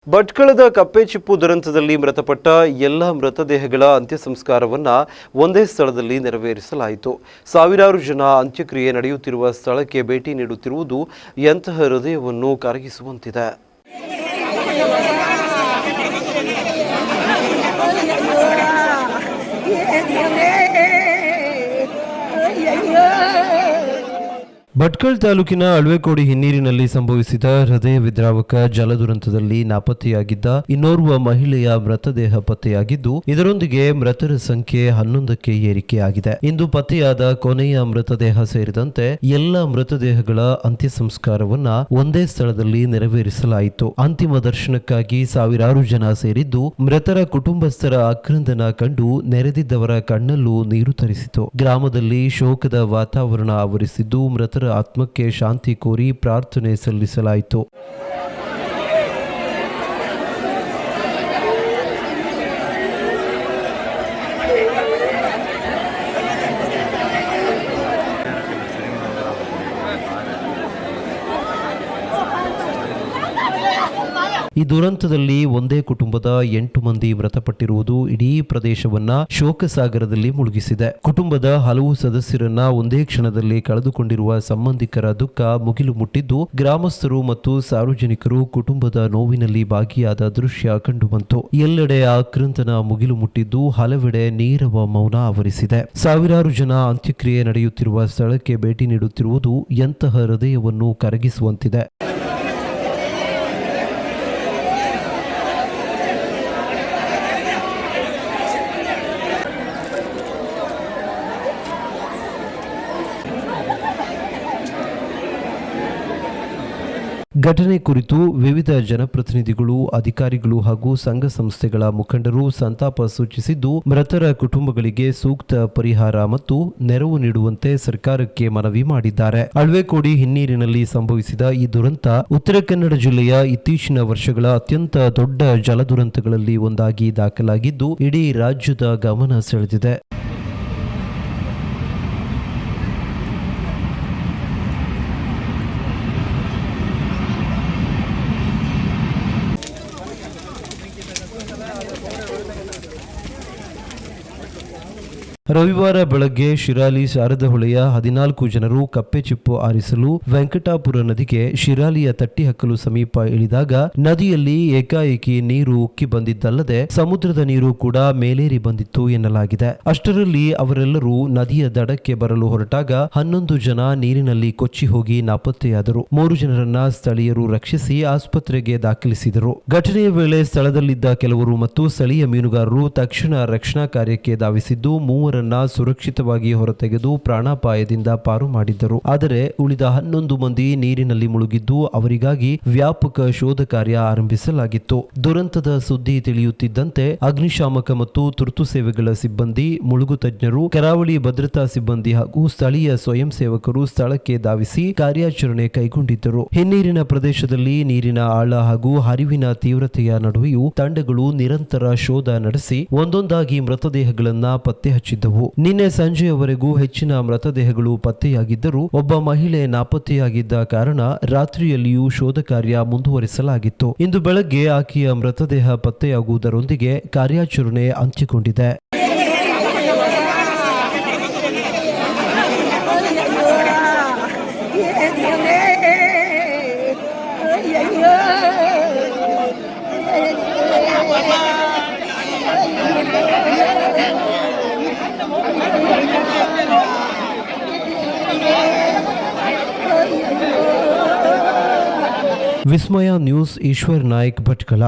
ಭಟ್ಕಳದ ಕಪ್ಪೆಚಿಪ್ಪು ದುರಂತದಲ್ಲಿ ಮೃತಪಟ್ಟ ಎಲ್ಲ ಮೃತದೇಹಗಳ ಅಂತ್ಯ ಸಂಸ್ಕಾರವನ್ನು ಒಂದೇ ಸ್ಥಳದಲ್ಲಿ ನೆರವೇರಿಸಲಾಯಿತು. ಸಾವಿರಾರು ಜನ ಅಂತ್ಯಕ್ರಿಯೆ ನಡೆಯುತ್ತಿರುವ ಸ್ಥಳಕ್ಕೆ ಭೇಟಿ ನೀಡುತ್ತಿರುವುದು ಎಂತಹ ಹೃದಯವನ್ನು ಕರಗಿಸುವಂತಿದೆ. ಭಟ್ಕಳ ತಾಲೂಕಿನ ಅಳ್ವೆಕೋಡಿ ಹಿನ್ನೀರಿನಲ್ಲಿ ಸಂಭವಿಸಿದ ಹೃದಯ ವಿದ್ರಾವಕ ಜಲದುರಂತದಲ್ಲಿ ನಾಪತ್ತೆಯಾಗಿದ್ದ ಇನ್ನೋರ್ವ ಮಹಿಳೆಯ ಮೃತದೇಹ ಪತ್ತೆಯಾಗಿದ್ದು, ಇದರೊಂದಿಗೆ ಮೃತರ ಸಂಖ್ಯೆ 11ಕ್ಕೆ ಏರಿಕೆಯಾಗಿದೆ. ಇಂದು ಪತ್ತೆಯಾದ ಕೊನೆಯ ಮೃತದೇಹ ಸೇರಿದಂತೆ ಎಲ್ಲ ಮೃತದೇಹಗಳ ಅಂತ್ಯ ಸಂಸ್ಕಾರವನ್ನ ಒಂದೇ ಸ್ಥಳದಲ್ಲಿ ನೆರವೇರಿಸಲಾಯಿತು. ಅಂತಿಮ ದರ್ಶನಕ್ಕಾಗಿ ಸಾವಿರಾರು ಜನ ಸೇರಿದ್ದು, ಮೃತರ ಕುಟುಂಬಸ್ಥರ ಆಕ್ರಂದನ ಕಂಡು ನೆರೆದಿದ್ದವರ ಕಣ್ಣಲ್ಲೂ ನೀರು ತರಿಸಿತು. ಗ್ರಾಮದಲ್ಲಿ ಶೋಕದ ವಾತಾವರಣ ಆವರಿಸಿದ್ದು, ಮೃತರ ಆತ್ಮಕ್ಕೆ ಶಾಂತಿ ಕೋರಿ ಪ್ರಾರ್ಥನೆ ಸಲ್ಲಿಸಲಾಯಿತು. ಈ ದುರಂತದಲ್ಲಿ ಒಂದೇ ಕುಟುಂಬದ 8 ಮಂದಿ ಮೃತಪಟ್ಟಿರುವುದು ಇಡೀ ಪ್ರದೇಶವನ್ನ ಶೋಕಸಾಗರದಲ್ಲಿ ಮುಳುಗಿಸಿದೆ. ಕುಟುಂಬದ ಹಲವು ಸದಸ್ಯರನ್ನ ಒಂದೇ ಕ್ಷಣದಲ್ಲಿ ಕಳೆದುಕೊಂಡಿರುವ ಸಂಬಂಧಿಕರ ದುಃಖ ಮುಗಿಲು ಮುಟ್ಟಿದ್ದು, ಗ್ರಾಮಸ್ಥರು ಮತ್ತು ಸಾರ್ವಜನಿಕರು ಕುಟುಂಬದ ನೋವಿನಲ್ಲಿ ಭಾಗಿಯಾದ ದೃಶ್ಯ ಕಂಡುಬಂತು. ಎಲ್ಲೆಡೆ ಆಕ್ರಂದನ ಮುಗಿಲು ಮುಟ್ಟಿದ್ದು, ಹಲವೆಡೆ ನೀರವ ಮೌನ ಆವರಿಸಿದೆ. ಸಾವಿರಾರು ಜನ ಅಂತ್ಯಕ್ರಿಯೆ ನಡೆಯುತ್ತಿರುವ ಸ್ಥಳಕ್ಕೆ ಭೇಟಿ ನೀಡುತ್ತಿರುವುದು ಎಂತಹ ಹೃದಯವನ್ನು ಕರಗಿಸುವಂತಿದೆ. ಘಟನೆ ಕುರಿತು ವಿವಿಧ ಜನಪ್ರತಿನಿಧಿಗಳು, ಅಧಿಕಾರಿಗಳು ಹಾಗೂ ಸಂಘ ಸಂಸ್ಥೆಗಳ ಮುಖಂಡರು ಸಂತಾಪ ಸೂಚಿಸಿದ್ದು, ಮೃತರ ಕುಟುಂಬಗಳಿಗೆ ಸೂಕ್ತ ಪರಿಹಾರ ಮತ್ತು ನೆರವು ನೀಡುವಂತೆ ಸರ್ಕಾರಕ್ಕೆ ಮನವಿ ಮಾಡಿದ್ದಾರೆ. ಅಳ್ವೆಕೋಡಿ ಹಿನ್ನೀರಿನಲ್ಲಿ ಸಂಭವಿಸಿದ ಈ ದುರಂತ ಉತ್ತರ ಕನ್ನಡ ಜಿಲ್ಲೆಯ ಇತ್ತೀಚಿನ ವರ್ಷಗಳ ಅತ್ಯಂತ ದೊಡ್ಡ ಜಲದುರಂತಗಳಲ್ಲಿ ಒಂದಾಗಿ ದಾಖಲಾಗಿದ್ದು, ಇಡೀ ರಾಜ್ಯದ ಗಮನ ಸೆಳೆದಿದೆ. ರವಿವಾರ ಬೆಳಗ್ಗೆ ಶಿರಾಲಿ ಶಾರದಾ ಹೊಳೆಯ 14 ಜನರು ಕಪ್ಪೆಚಿಪ್ಪು ಆರಿಸಲು ವೆಂಕಟಾಪುರ ನದಿಗೆ ಶಿರಾಲಿಯ ತಟ್ಟಿ ಹಕ್ಕಲು ಸಮೀಪ ಇಳಿದಾಗ ನದಿಯಲ್ಲಿ ಏಕಾಏಕಿ ನೀರು ಉಕ್ಕಿ ಬಂದಿದ್ದಲ್ಲದೆ ಸಮುದ್ರದ ನೀರು ಕೂಡ ಮೇಲೇರಿ ಬಂದಿತ್ತು ಎನ್ನಲಾಗಿದೆ. ಅಷ್ಟರಲ್ಲಿ ಅವರೆಲ್ಲರೂ ನದಿಯ ದಡಕ್ಕೆ ಬರಲು ಹೊರಟಾಗ 11 ಜನ ನೀರಿನಲ್ಲಿ ಕೊಚ್ಚಿ ಹೋಗಿ ನಾಪತ್ತೆಯಾದರು. 3 ಜನರನ್ನ ಸ್ಥಳೀಯರು ರಕ್ಷಿಸಿ ಆಸ್ಪತ್ರೆಗೆ ದಾಖಲಿಸಿದರು. ಘಟನೆಯ ವೇಳೆ ಸ್ಥಳದಲ್ಲಿದ್ದ ಕೆಲವರು ಮತ್ತು ಸ್ಥಳೀಯ ಮೀನುಗಾರರು ತಕ್ಷಣ ರಕ್ಷಣಾ ಕಾರ್ಯಕ್ಕೆ ಧಾವಿಸಿದ್ದು, ಮೂವರನ್ನ ಸುರಕ್ಷಿತವಾಗಿ ಹೊರತೆಗೆದು ಪ್ರಾಣಾಪಾಯದಿಂದ ಪಾರು ಮಾಡಿದ್ದರು. ಆದರೆ ಉಳಿದ 11 ಮಂದಿ ನೀರಿನಲ್ಲಿ ಮುಳುಗಿದ್ದು, ಅವರಿಗಾಗಿ ವ್ಯಾಪಕ ಶೋಧ ಕಾರ್ಯ ಆರಂಭಿಸಲಾಗಿತ್ತು. ದುರಂತದ ಸುದ್ದಿ ತಿಳಿಯುತ್ತಿದ್ದಂತೆ ಅಗ್ನಿಶಾಮಕ ಮತ್ತು ತುರ್ತು ಸೇವೆಗಳ ಸಿಬ್ಬಂದಿ, ಮುಳುಗು ತಜ್ಞರು, ಕರಾವಳಿ ಭದ್ರತಾ ಸಿಬ್ಬಂದಿ ಹಾಗೂ ಸ್ಥಳೀಯ ಸ್ವಯಂ ಸೇವಕರು ಸ್ಥಳಕ್ಕೆ ಧಾವಿಸಿ ಕಾರ್ಯಾಚರಣೆ ಕೈಗೊಂಡಿದ್ದರು. ಹಿನ್ನೀರಿನ ಪ್ರದೇಶದಲ್ಲಿ ನೀರಿನ ಆಳ ಹಾಗೂ ಹರಿವಿನ ತೀವ್ರತೆಯ ನಡುವೆಯೂ ತಂಡಗಳು ನಿರಂತರ ಶೋಧ ನಡೆಸಿ ಒಂದೊಂದಾಗಿ ಮೃತದೇಹಗಳನ್ನ ಪತ್ತೆ ಹಚ್ಚಿದ್ದವು. ನಿನ್ನೆ ಸಂಜೆಯವರೆಗೂ ಹೆಚ್ಚಿನ ಮೃತದೇಹಗಳು ಪತ್ತೆಯಾಗಿದ್ದರೂ ಒಬ್ಬ ಮಹಿಳೆ ನಾಪತ್ತೆಯಾಗಿದ್ದ ಕಾರಣ ರಾತ್ರಿಯಲ್ಲಿಯೂ ಶೋಧ ಕಾರ್ಯ ಮುಂದುವರಿಸಲಾಗಿತ್ತು. ಇಂದು ಬೆಳಗ್ಗೆ ಆಕೆಯ ಮೃತದೇಹ ಪತ್ತೆಯಾಗುವುದರೊಂದಿಗೆ ಕಾರ್ಯಾಚರಣೆ ಅಂತ್ಯಗೊಂಡಿದೆ. ವಿಸ್ಮಯ ನ್ಯೂಸ್, ಈಶ್ವರ್ ನಾಯ್ಕ್, ಭಟ್ಕಳ.